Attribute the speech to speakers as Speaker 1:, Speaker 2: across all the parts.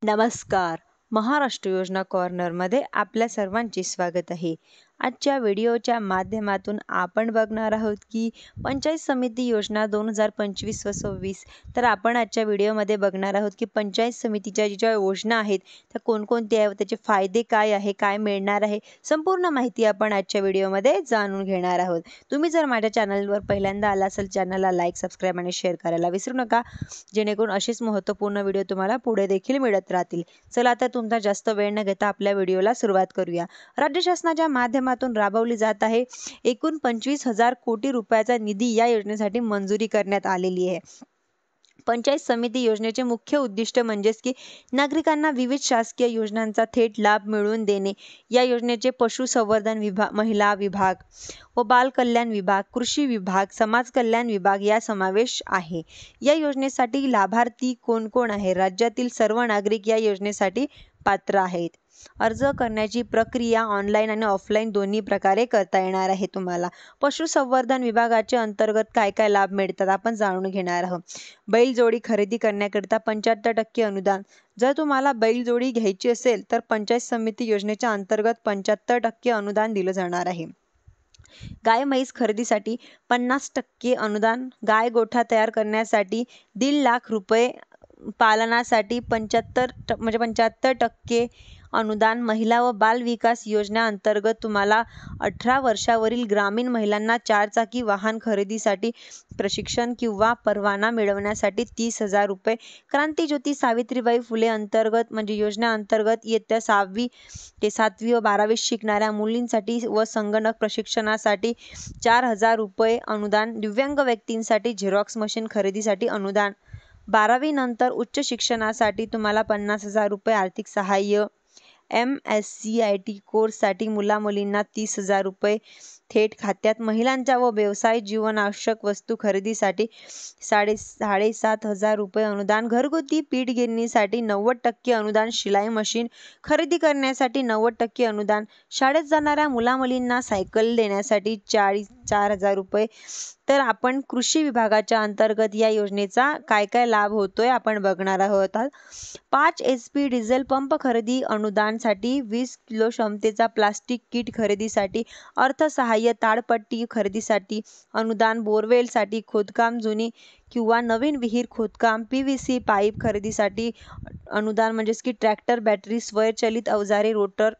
Speaker 1: नमस्कार. महाराष्ट्र योजना कॉर्नरमध्ये आपल्या सर्वांचे स्वागत आहे. आजच्या व्हिडिओच्या माध्यमातून आपण बघणार आहोत की पंचायत समिती योजना 2025 व 26. तर आपण आजच्या व्हिडिओमध्ये बघणार आहोत की पंचायत समितीच्या ज्या योजना आहेत त्या कोणकोणत्या आहेत, त्याचे फायदे काय आहे, काय मिळणार आहे, संपूर्ण माहिती आपण आजच्या व्हिडिओमध्ये जाणून घेणार आहोत. तुम्ही जर माझ्या चॅनलवर पहिल्यांदा आला असेल, चॅनलला लाईक, सबस्क्राईब आणि शेअर करायला विसरू नका, जेणेकरून असेच महत्त्वपूर्ण व्हिडिओ तुम्हाला पुढे देखील मिळत राहतील. चला आता तुमचा जास्त वेळ न घेता आपल्या व्हिडिओला सुरुवात करूया. राज्य शासनाच्या माध्यमातून राबवली जात आहे. एकूण 25,000 कोटी रुपयाचा निधी या योजनेसाठी मंजुरी करण्यात आलेली आहे. पंचायत समिती योजनेचे मुख्य उद्दिष्ट म्हणजेच की नागरिकांना विविध शासकीय योजनांचा थेट लाभ मिळवून देणे. या योजनेचे पशुसंवर्धन विभाग, महिला विभाग व बाल कल्याण विभाग, कृषी विभाग, समाज कल्याण विभाग या समावेश आहे. या योजनेसाठी लाभार्थी कोण कोण आहे? राज्यातील सर्व नागरिक या योजनेसाठी पात्र आहेत. अर्ज करण्याची प्रक्रिया ऑनलाईन आणि ऑफलाईन दोन्ही प्रकारे करता येणार आहे तुम्हाला. पशुसंवर्धन विभागाच्या अंतर्गत काय काय लाभ मिळतात आपण जाणून घेणार आहोत. बैलजोडी खरेदी करण्याकरिता 75% अनुदान. जर तुम्हाला बैलजोडी घ्यायची असेल तर पंचायत समिती योजनेच्या अंतर्गत 75% अनुदान दिलं जाणार आहे. गाय म्हैस खरेदीसाठी 50% अनुदान. गाय गोठा तयार करण्यासाठी 1.5 लाख रुपये. पालनासाठी 75% अनुदान. महिला व बाल विकास योजना अंतर्गत तुम्हाला 18 वर्षावरील ग्रामीण महिलांना 4 चाकी वाहन खरेदीसाठी प्रशिक्षण किंवा परवाना मिळवण्यासाठी 30,000 रुपये. क्रांतीज्योती सावित्रीबाई फुले अंतर्गत म्हणजे योजना अंतर्गत इयत्ता 6वी ते 7वी व 12वी शिकणाऱ्या मुलींसाठी व संगणक प्रशिक्षणासाठी 4,000 रुपये अनुदान. दिव्यांग व्यक्तींसाठी झेरॉक्स मशीन खरेदीसाठी अनुदान. 12वी नंतर उच्च शिक्षणासाठी तुम्हाला 50,000 रुपये आर्थिक सहाय्य. MSCIT कोर्ससाठी मुलामुलींना 30,000 रुपये थेट खात्यात. महिलांच्या व व्यवसाय जीवनावश्यक वस्तू खरेदीसाठी 7,500 रुपये अनुदान. घरगुती पीठ गिरणीसाठी 90% अनुदान. शिलाई मशीन खरेदी करण्यासाठी 90% अनुदान. शाळेत जाणाऱ्या मुलामुलींना सायकल देण्यासाठी 4,000 रुपये. तर आपण कृषी विभागाच्या अंतर्गत या योजनेचा काय काय लाभ होतोय आपण बघणार आहोत. 5 HP डिझेल पंप खरेदी अनुदानसाठी. 20 किलो क्षमतेचा प्लास्टिक किट खरेदीसाठी अर्थसहाय्य. ताडपट्टी खरेदीसाठी अनुदान. बोरवेलसाठी खोदकाम, जुनी किंवा नवीन विहीर खोदकाम. PVC पाईप खरेदीसाठी अनुदान म्हणजेच की ट्रॅक्टर, बॅटरी, स्वयंचलित अवजारे, रोटर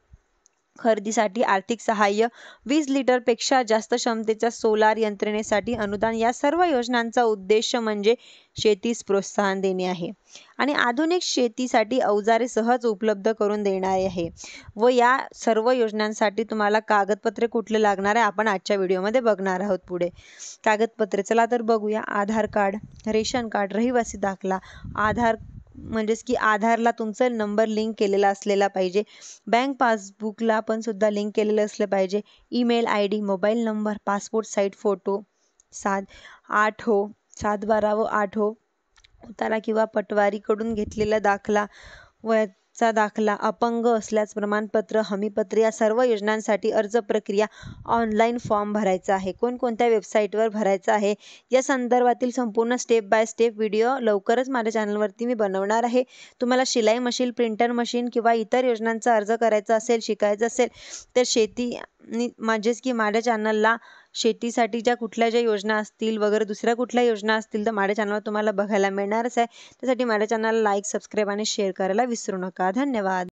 Speaker 1: खरेदीसाठी आर्थिक सहाय्य. 20 लिटरपेक्षा जास्त क्षमतेच्या सोलार यंत्रणेसाठी अनुदान. या सर्व योजनांचा उद्देश म्हणजे शेतीस प्रोत्साहन देणे आहे आणि आधुनिक शेतीसाठी अवजारे सहज उपलब्ध करून देणारे आहे. व या सर्व योजनांसाठी तुम्हाला कागदपत्रे कुठले लागणार आहे आपण आजच्या व्हिडिओमध्ये बघणार आहोत. पुढे कागदपत्रे चला तर बघूया. आधार कार्ड, रेशन कार्ड, रहिवासी दाखला, आधार म्हणजेच की आधारला तुमचा नंबर लिंक केलेला असलेला पाहिजे. बँक पासबुकला पण सुद्धा लिंक केलेलं असलं पाहिजे. Email ID, mobile number, passport size photo, 7/12 व 8 उतारा किंवा पटवारीकडून घेतलेला दाखला, वयाचा दाखला, अपंग असल्यास प्रमाणपत्र, हमीपत्र. या सर्व योजनांसाठी अर्ज प्रक्रिया ऑनलाईन फॉर्म भरायचा आहे. कोणकोणत्या वेबसाईटवर भरायचा आहे या संदर्भातील संपूर्ण स्टेप बाय स्टेप व्हिडिओ लवकरच माझ्या चॅनलवरती मी बनवणार आहे. तुम्हाला शिलाई मशीन, प्रिंटर मशीन किंवा इतर योजनांचा अर्ज करायचा असेल, शिकायचं असेल तर म्हणजेच की माझ्या चॅनलला शेतीसाठी ज्या योजना असतील वगैरे दुसऱ्या कुठल्या योजना असतील तर माझ्या चॅनलवर तुम्हाला बघायला मिळणारच आहे. त्यासाठी माझ्या चॅनलला लाईक, सबस्क्राईब आणि शेअर करायला विसरू नका. धन्यवाद.